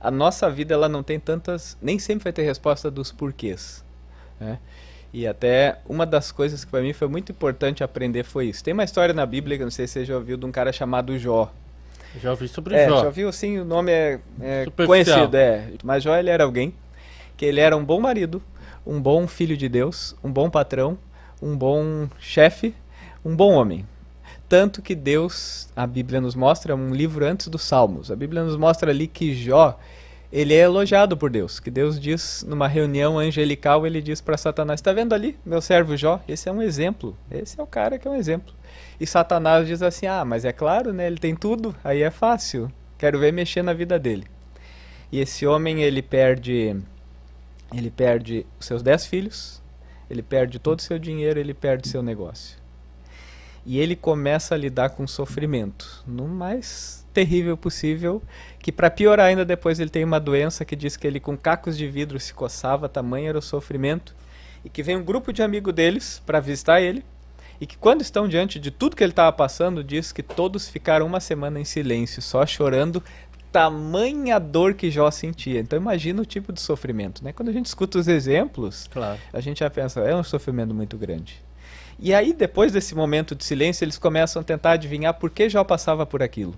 a nossa vida ela não tem tantas, nem sempre vai ter resposta dos porquês, né? E até uma das coisas que para mim foi muito importante aprender foi isso. Tem uma história na Bíblia, que eu não sei se você já ouviu, de um cara chamado Jó. Já ouvi sobre Já Jó. ouviu assim, o nome é Superficial. conhecido, mas Jó ele era alguém que ele era um bom marido, um bom filho de Deus, um bom patrão, um bom chefe, um bom homem. Tanto que Deus, a Bíblia nos mostra, um livro antes dos Salmos, a Bíblia nos mostra ali que Jó, ele é elogiado por Deus, que Deus diz numa reunião angelical, ele diz para Satanás, está vendo ali, meu servo Jó? Esse é um exemplo, esse é o cara que é um exemplo. E Satanás diz assim, mas é claro, né, ele tem tudo, aí é fácil, quero ver mexer na vida dele. E esse homem, ele perde os seus 10 filhos, ele perde todo o seu dinheiro, ele perde seu negócio. E ele começa a lidar com sofrimento, no mais terrível possível, que para piorar ainda depois ele tem uma doença que diz que ele com cacos de vidro se coçava, tamanho era o sofrimento, e que vem um grupo de amigos deles para visitar ele, e que quando estão diante de tudo que ele estava passando, diz que todos ficaram uma semana em silêncio, só chorando, tamanha dor que Jó sentia. Então imagina o tipo de sofrimento, né? Quando a gente escuta os exemplos, Claro. a gente já pensa, é um sofrimento muito grande. E aí, depois desse momento de silêncio, eles começam a tentar adivinhar por que Jó passava por aquilo.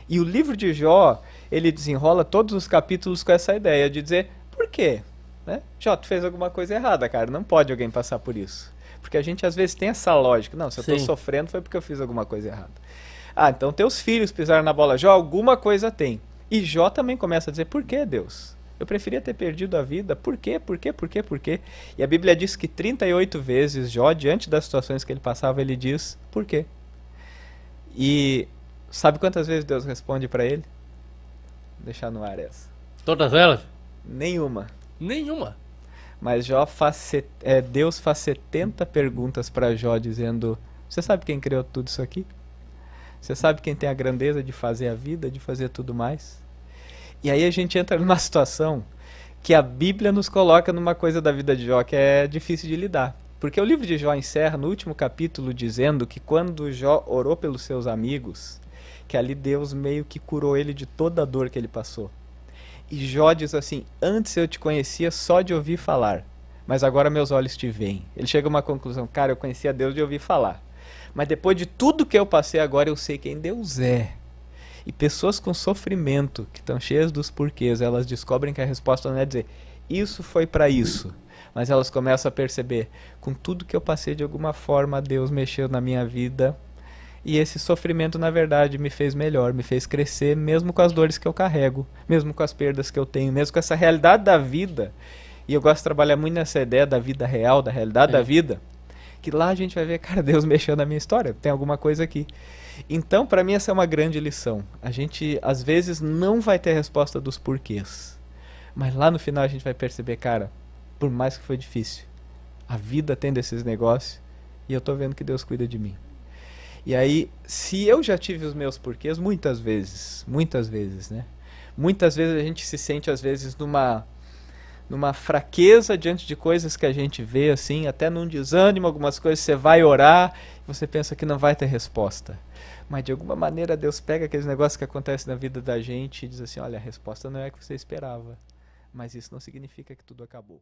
E o livro de Jó, ele desenrola todos os capítulos com essa ideia de dizer, por quê? Né? Jó, tu fez alguma coisa errada, cara, não pode alguém passar por isso. Porque a gente às vezes tem essa lógica, não, se eu estou Sim. sofrendo foi porque eu fiz alguma coisa errada. Então teus filhos pisaram na bola, Jó, alguma coisa tem. E Jó também começa a dizer, por que Deus? Eu preferia ter perdido a vida. Por quê? Por quê? Por quê? Por quê? E a Bíblia diz que 38 vezes Jó, diante das situações que ele passava, ele diz, por quê? E sabe quantas vezes Deus responde para ele? Vou deixar no ar essa. Todas elas? Nenhuma. Nenhuma. Mas Deus faz 70 perguntas para Jó dizendo, você sabe quem criou tudo isso aqui? Você sabe quem tem a grandeza de fazer a vida, de fazer tudo mais? E aí a gente entra numa situação que a Bíblia nos coloca numa coisa da vida de Jó que é difícil de lidar. Porque o livro de Jó encerra no último capítulo dizendo que quando Jó orou pelos seus amigos, que ali Deus meio que curou ele de toda a dor que ele passou. E Jó diz assim, antes eu te conhecia só de ouvir falar, mas agora meus olhos te veem. Ele chega a uma conclusão, cara, eu conhecia Deus de ouvir falar. Mas depois de tudo que eu passei agora eu sei quem Deus é. E pessoas com sofrimento, que estão cheias dos porquês, elas descobrem que a resposta não é dizer, isso foi para isso. Mas elas começam a perceber, com tudo que eu passei de alguma forma, Deus mexeu na minha vida. E esse sofrimento, na verdade, me fez melhor, me fez crescer, mesmo com as dores que eu carrego, mesmo com as perdas que eu tenho, mesmo com essa realidade da vida. E eu gosto de trabalhar muito nessa ideia da vida real, da realidade da vida, que lá a gente vai ver, cara, Deus mexeu na minha história, tem alguma coisa aqui. Então, para mim, essa é uma grande lição. A gente, às vezes, não vai ter a resposta dos porquês. Mas lá no final a gente vai perceber, cara, por mais que foi difícil, a vida tem desses negócios e eu tô vendo que Deus cuida de mim. E aí, se eu já tive os meus porquês, muitas vezes, né? Muitas vezes a gente se sente, às vezes, numa fraqueza diante de coisas que a gente vê, assim, até num desânimo, algumas coisas, você vai orar, e você pensa que não vai ter resposta. Mas de alguma maneira Deus pega aqueles negócios que acontecem na vida da gente e diz assim, olha, a resposta não é a que você esperava, mas isso não significa que tudo acabou.